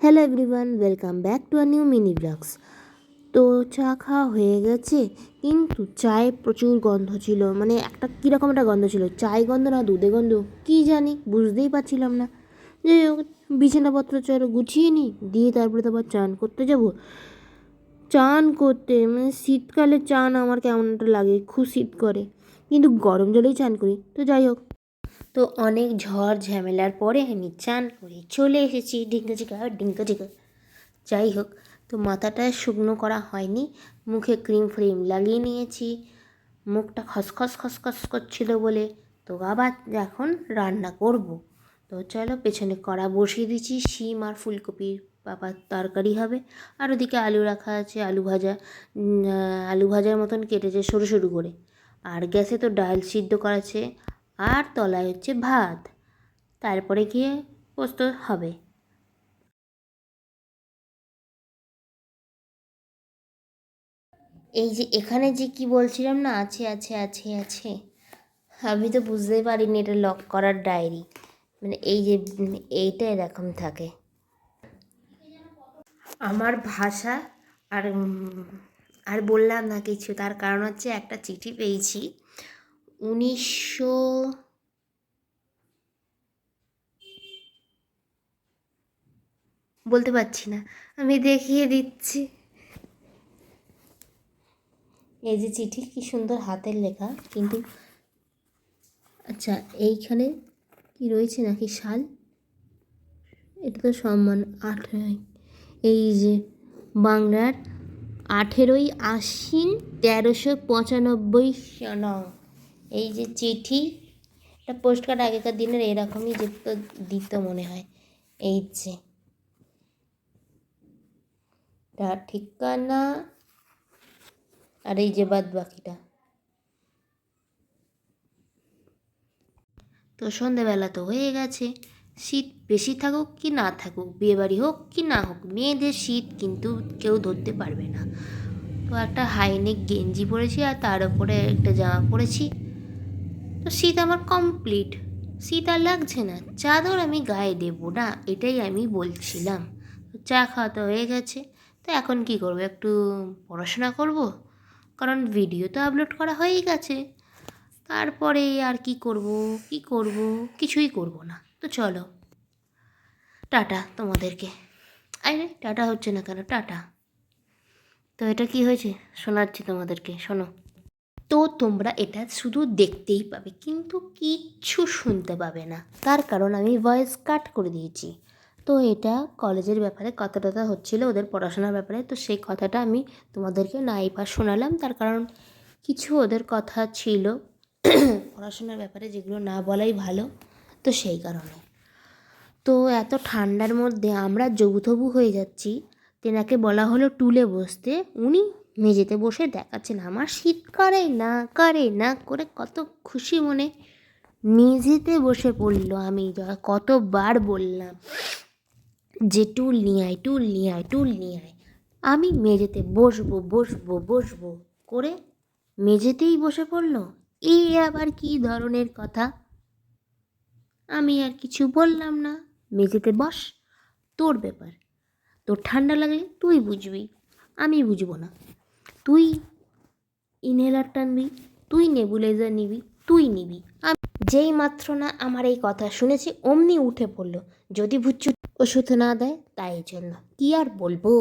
Hello everyone, welcome back to a new mini blogs. তো চা খাওয়া হয়ে গেছে, কিন্তু চায়ে প্রচুর গন্ধ ছিল। মানে একটা কীরকম একটা গন্ধ ছিল, চায় গন্ধ না দুধে গন্ধ কী জানি, বুঝতেই পারছিলাম না। যে বিছানাপত্র চলো গুছিয়ে নিই, দিয়ে তারপরে তো আবার চান করতে যাব। চান করতে মানে শীতকালে চান আমার কেমন একটা লাগে, খুব শীত করে, কিন্তু গরম জলেই চান করি। তো যাই হোক, তো অনেক ঝড় ঝামেলার পরে আমি চান করে চলে এসেছি ডিঙ্কা চিকা। যাই হোক, তো মাথাটা শুকনো করা হয়নি, মুখে ক্রিম ফ্রিম লাগিয়ে নিয়েছি, মুখটা খসখস খসখস করছিল বলে। তো আবার এখন রান্না করব। তো চলো, পেছনে কড়া বসিয়ে দিচ্ছি, শিম আর ফুলকপির পাপার তরকারি হবে। আর ওদিকে আলু রাখা আছে, আলু ভাজার মতন কেটেছে সরু সরু করে। আর গ্যাসে তো ডাল সিদ্ধ করাছে, আর তলায় হচ্ছে ভাত, তারপরে গিয়ে পোস্ত হবে। এই যে এখানে যে কি বলছিলাম না, আছে আছে আছে আছে, আমি তো বুঝতেই পারিনি এটা লক করার ডায়েরি। মানে এই যে এইটা এরকম থাকে আমার ভাষা। আর আর বললাম না কিছু, তার কারণ হচ্ছে একটা চিঠি পেয়েছি 1900, বলতে পারছি না, আমি দেখিয়ে দিচ্ছি। এই যে চিঠি, কি সুন্দর হাতের লেখা, কিন্তু আচ্ছা এইখানে কি রয়েছে নাকি সাল, এটা তো সম্মান 18, এই যে বাংলার 18ই আশ্বিন 1395 সন। এই যে চিঠি, একটা পোস্ট কার্ড আগেকার দিনের এরকমই যেত, দিত মনে হয়। এই যে তার ঠিকানা, আর এই যে বাদ বাকিটা। তো সন্ধেবেলা তো হয়ে গেছে, শীত বেশি থাকুক কি না থাকুক, বিয়েবাড়ি হোক কি না হোক, মেয়েদের শীত কিন্তু কেউ ধরতে পারবে না। তো একটা হাইনেক গেঞ্জি পরেছি, আর তার উপরে একটা জামা পরেছি। তো শীত আমার কমপ্লিট, শীত আর লাগছে না, চাদর আমি গায়ে দেবো না, এটাই আমি বলছিলাম। চা খাওয়া তো হয়ে গেছে, তো এখন কি করব, একটু পড়াশোনা করব, কারণ ভিডিও তো আপলোড করা হয়েই গেছে। তারপরে আর কি করব, কিছুই করব না। তো চলো, টাটা তোমাদেরকে। আরে টাটা হচ্ছে না কেন, টাটা। তো এটা কি হয়েছে শোনাচ্ছি তোমাদেরকে, শোনো। তো তোমরা এটা শুধু দেখতেই পাবে, কিন্তু কিচ্ছু শুনতে পাবে না, তার কারণ আমি ভয়েস কাট করে দিয়েছি। তো এটা কলেজের ব্যাপারে কথা টথা হচ্ছিলো, ওদের পড়াশোনার ব্যাপারে, তো সেই কথাটা আমি তোমাদেরকে নাইবার শোনালাম, তার কারণ কিছু ওদের কথা ছিল পড়াশোনার ব্যাপারে যেগুলো না বলাই ভালো, তো সেই কারণে। তো এত ঠান্ডার মধ্যে আমরা জবুথবু হয়ে যাচ্ছি, তেনাকে বলা হলো টুলে বসতে, উনি মেঝেতে বসে দেখাচ্ছেন আমার শীত করে না করে কত খুশি মনে মেঝেতে বসে পড়লো। আমি কতবার বললাম যে টুল নিয়ে আয়, টুল নিয়ে আয়, টুল নিয়ে আয়। আমি মেঝেতে বসবো করে মেঝেতেই বসে পড়লো। এই আবার কী ধরনের কথা? আমি আর কিছু বললাম না, মেঝেতে বস, তোর ব্যাপার, তোর ঠান্ডা লাগলে তুই বুঝবি, আমি বুঝবো না। তুই ইনহেলার টানবি, তুই নেবুলাইজার নিবি, তুই নিবি। যেই মাত্র না আমার এই কথা শুনেছি, অমনি উঠে পড়লো, যদি ভুচ্চু ওষুধ না দেয় তাই জন্য। কি আর বলবো।